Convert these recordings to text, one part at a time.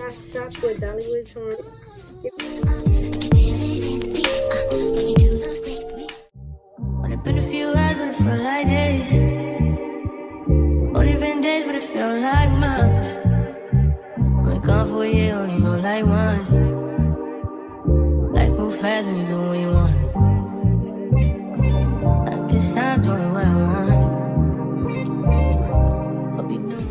I stopped with Dollywood or Only been a few hours, but it felt like days. Only been days, but it felt like months. Been gone for a year, only know like once. Life moves fast when you do what you want. At this time, doing what I want. Hope you know.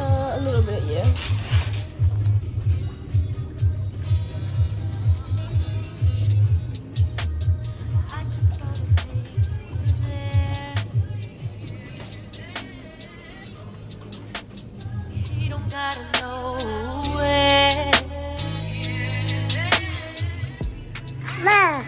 A little bit, yeah. You don't gotta know where. Ma.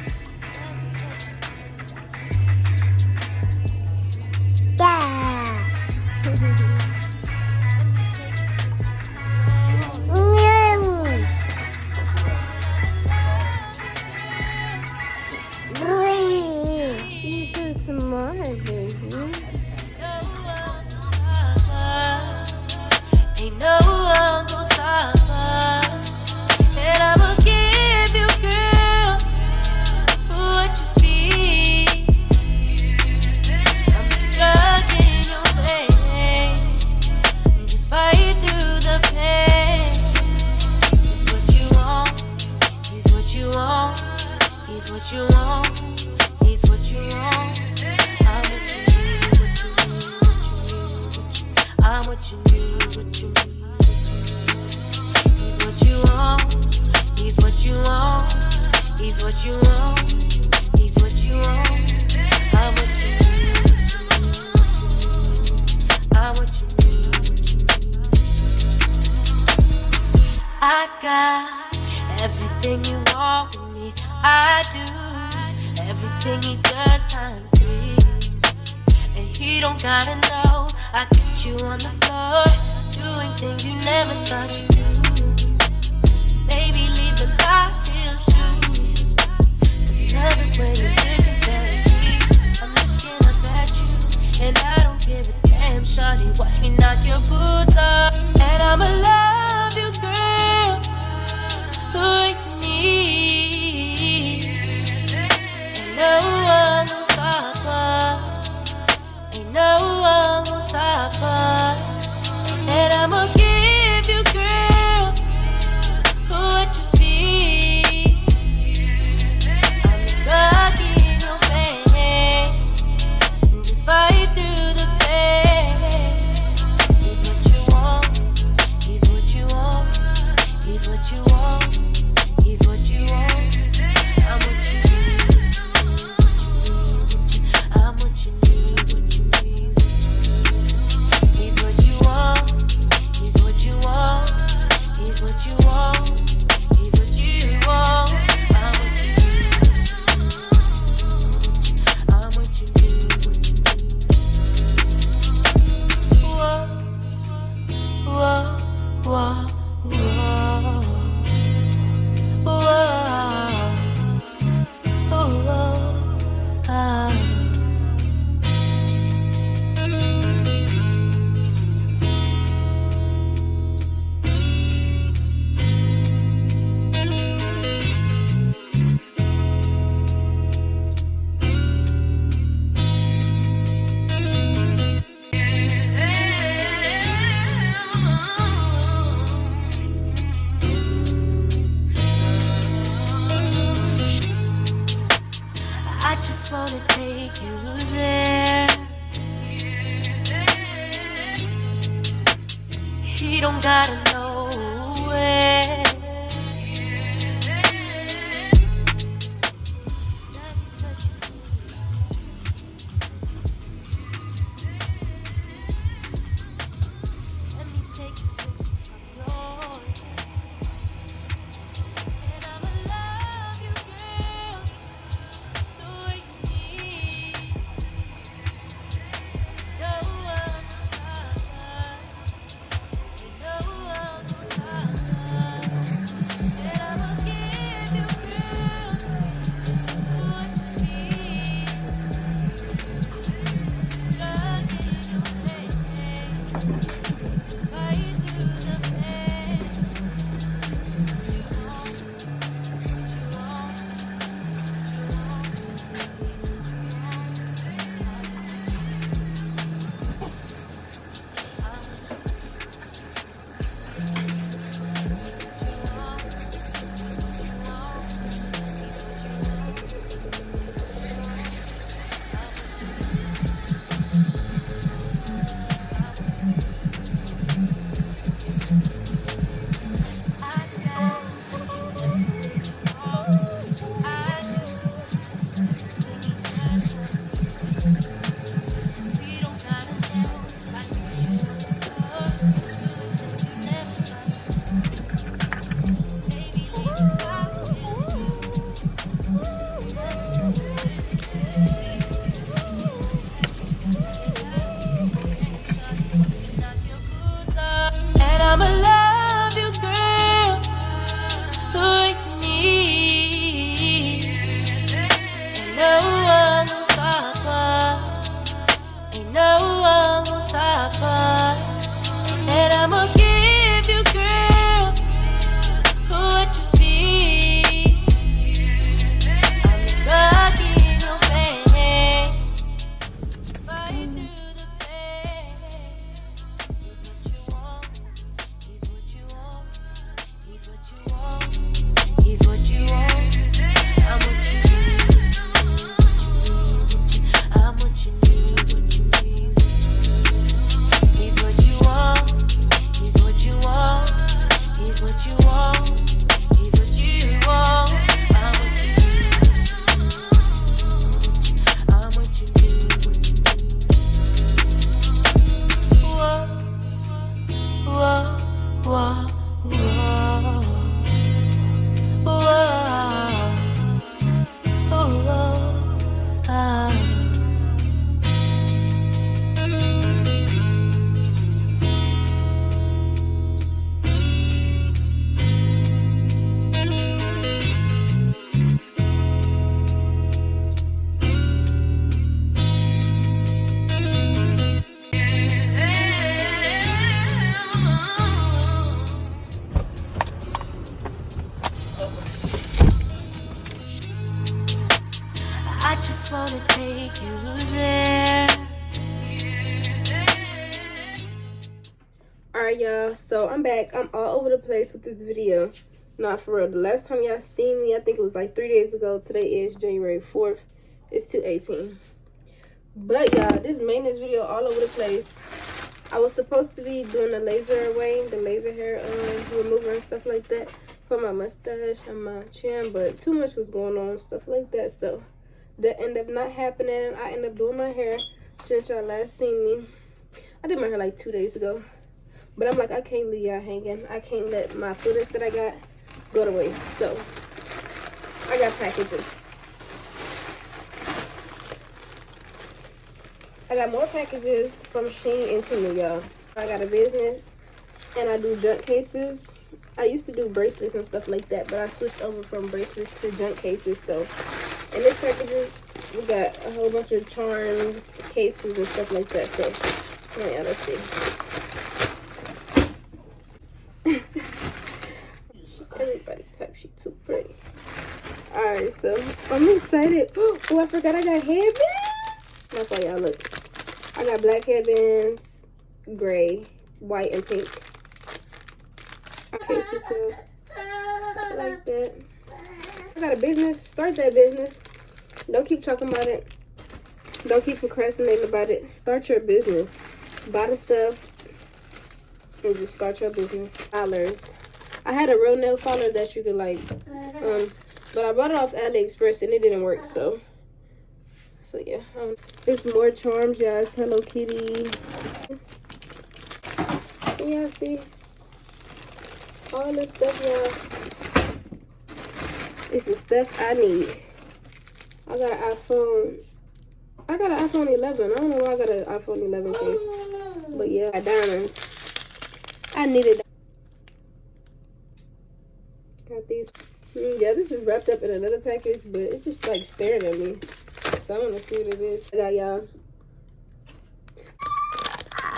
You're so smart, baby. Ain't no one gon' stop us. And I'ma give you, girl, what you feel. I'm the drug in your veins. Just fight through the pain. It's what you want. He's what you want. He's what you want. He's what you want. I'm what you need, what you need, what you need, what you. I'm what you need, what you need, what you need. He's what you want. He's what you want. He's what you want. He's what you want. I'm what you need, what you need, what you need. I'm what you need, what you need. I got everything you want with me. I do everything he does times 3. And he don't gotta know. I got you on the floor, doing things you never thought you'd do. Baby, leave the high heel shoes, 'cause he's everywhere you're looking at me. I'm looking up at you, and I don't give a damn. Shawty, watch me knock your boots off. And I'ma love you, girl, who you need. Ain't no one gon' stop us. Ain't no one gon' stop us. And I'ma give you, girl, don't gotta know it. Let me take you from yours. And I'ma love you, girl, the way you need. No one beside us. No one beside us. And I'ma give you, girl, what you need. Look in your face, fight through the pain. And I'ma love you, girl, who you need. And no one will stop us. Ain't no one will stop us. And I'ma give you, girl, what you feel. I'm rocking your face, fight through the pain. He's what you want. He's what you want. He's what you want. I'm what you need. I'm what you need. What you need. He's what you want. He's what you want. He's what you want. He's what you want. I'm what you need. I'm what you need. Whoa, whoa, whoa, whoa, whoa, whoa, ah. I just wanna take you there. Alright, y'all, so I'm back. I'm all over the place with this video. Not for real. The last time y'all seen me, I think it was like 3 days ago. Today is January 4th. It's 2/18. But y'all, this maintenance video all over the place. I was supposed to be doing the laser away, the laser hair remover and stuff like that for my mustache and my chin, but too much was going on, stuff like that, so that ended up not happening. I ended up doing my hair since y'all last seen me. I did my hair like 2 days ago, but I'm like, I can't leave y'all hanging. I can't let my footage that I got go to waste, so I got packages. I got more packages from Shein and Temu, y'all. I got a business and I do junk cases. I used to do bracelets and stuff like that, but I switched over from bracelets to junk cases. So in this packages, we got a whole bunch of charms, cases, and stuff like that. So yeah, let's see. Everybody type she too pretty. Alright, so I'm excited. Oh, I forgot I got headbands. That's why y'all look. I got black headbands, gray, white, and pink. Okay, so like that. I got a business. Start that business. Don't keep talking about it. Don't keep procrastinating about it. Start your business. Buy the stuff. and just start your business. Filers. I had a real nail filer that you could like, but I bought it off AliExpress and it didn't work. So yeah, it's more charms, y'all. It's Hello Kitty. Yeah, see all this stuff, y'all. It's the stuff I need. I got an iPhone. I got an iPhone 11. I don't know why I got an iPhone 11 case, but yeah, diamonds. I needed. Got these. Yeah, this is wrapped up in another package, but it's just like staring at me. So I want to see what it is. I got y'all.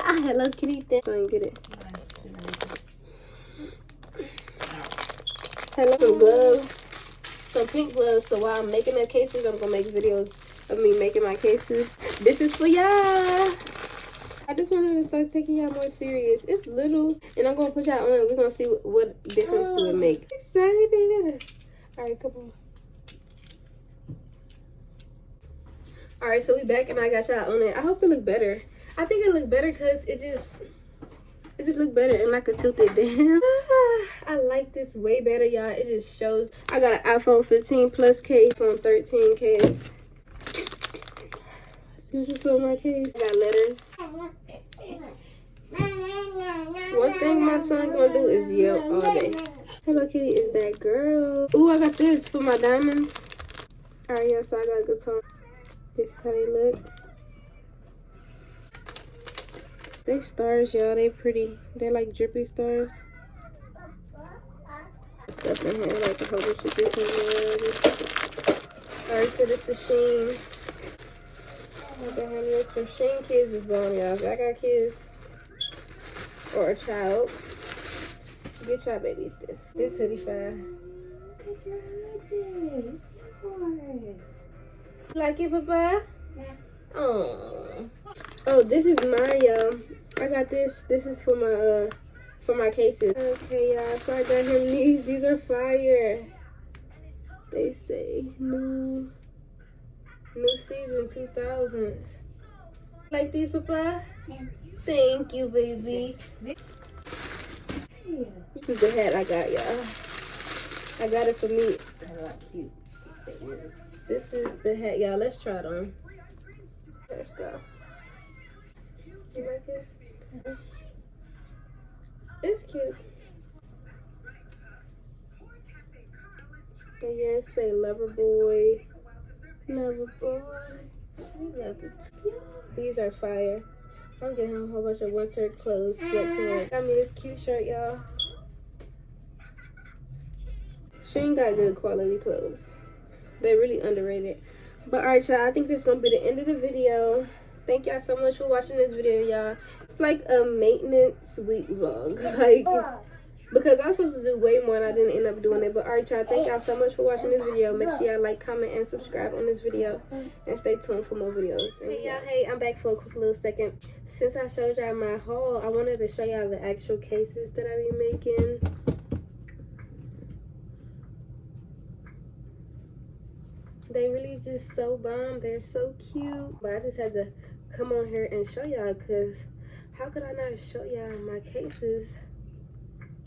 Hello Kitty thing. So I can get it. Hello, some gloves. Some pink gloves. So while I'm making the cases, I'm gonna make videos of me making my cases. This is for y'all. I just wanted to start taking y'all more serious. It's little, and I'm gonna put y'all on. We're gonna see what difference do it make. Excited. All right, come on. All right, so we back, and I got y'all on it. I hope it look better. I think it look better because it just look better, and I could tilt it down. I like this way better, y'all. It just shows. I got an iPhone 15 Plus case, iPhone 13 case. This is for my case. I got letters. One thing my son gonna do is yell all day. Hello Kitty is that girl. Ooh, I got this for my diamonds. All right, yeah, so I got a guitar. This is how they look. They stars, y'all. They pretty. They like drippy stars. Stuff in here, like a whole bunch of different. Alright, so this is Shein. I got this from Shein Kids is born, y'all. If I got kids or a child, get y'all babies this. This hoodie fine. Look at your hoodie. Yours. You like it, Papa? Yeah. Oh, this is mine, y'all. I got this. This is for my cases. Okay, y'all. So I got him these. These are fire. They say new season 2000s. Like these, Papa? Yeah. Thank you, baby. This is the hat I got, y'all. I got it for me. They're not cute. This is the hat, y'all. Let's try it on. Let's go. You like it? It's cute. And yeah, it say lover boy. Lover boy. She love it. These are fire. I'm getting him a whole bunch of winter clothes, sweatpants. Got me this cute shirt, y'all. She ain't got good quality clothes. They're really underrated. But alright, y'all, I think this is gonna be the end of the video. Thank y'all so much for watching this video, y'all. It's like a maintenance week vlog. Like, because I was supposed to do way more and I didn't end up doing it. But alright, y'all, thank y'all so much for watching this video. Make sure y'all like, comment, and subscribe on this video. And stay tuned for more videos. Hey y'all, hey, I'm back for a quick little second. Since I showed y'all my haul, I wanted to show y'all the actual cases that I be making. They really just so bomb. They're so cute. But I just had to come on here and show y'all, because how could I not show y'all my cases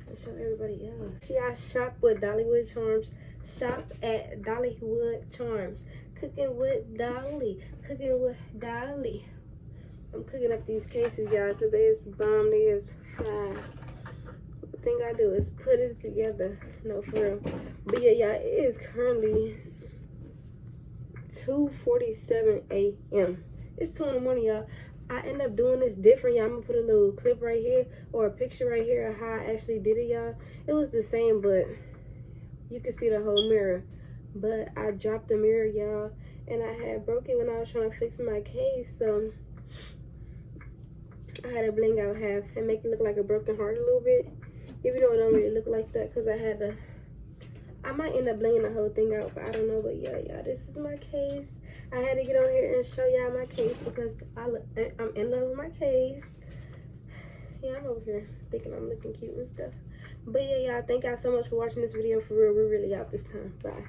and show everybody else? Y'all shop with Dollywood Charms. Shop at Dollywood Charms. Cooking with Dolly. Cooking with Dolly. I'm cooking up these cases, y'all, because they is bomb. They is fine. The thing I do is put it together. No, for real. But yeah, y'all, it is currently 2:47 a.m. It's 2 in the morning, y'all. I end up doing this different, y'all. I'm gonna put a little clip right here or a picture right here of how I actually did it, y'all. It was the same, but you can see the whole mirror. But I dropped the mirror, y'all, and I had broke it when I was trying to fix my case, so I had to bling out half and make it look like a broken heart a little bit, even though it don't really look like that, because I might end up blinging the whole thing out, but I don't know. But yeah, y'all, this is my case. I had to get on here and show y'all my case because I'm in love with my case. Yeah, I'm over here thinking I'm looking cute and stuff. But yeah, y'all, thank y'all so much for watching this video. For real, we're really out this time. Bye.